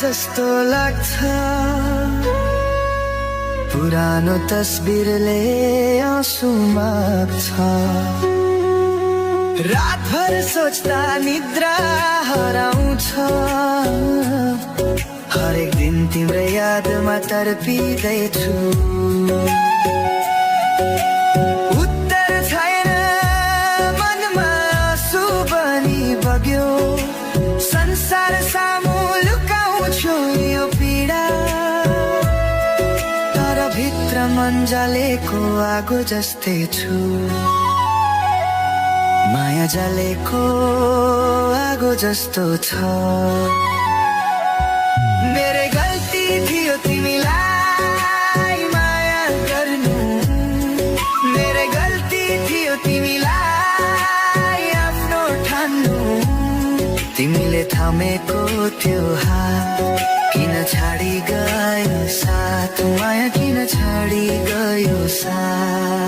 जस्तो लाग्छ पुरानो तस्बिरले आँसु माग्छ रातभर सोच्दा निद्रा हराउँछ हरेक दिन तिम्रो यादमा तर्पिँदैछु उत्तर छैन मनमा आँसु बनी बग्यो संसार सामु लुकाउँछु यो पीडा तर भित्र मन जलेको आगो जस्तै छु माया जलेको आगो जस्तो छ मेरे गल्ती थियो तिमीलाई माया गर्नु मेरे गल्ती थियो तिमीलाई आफ्नो ठान्नु तिमीले थामेको त्यो हात किन छाडी गयो साथ माया किन छाडी गयो साथ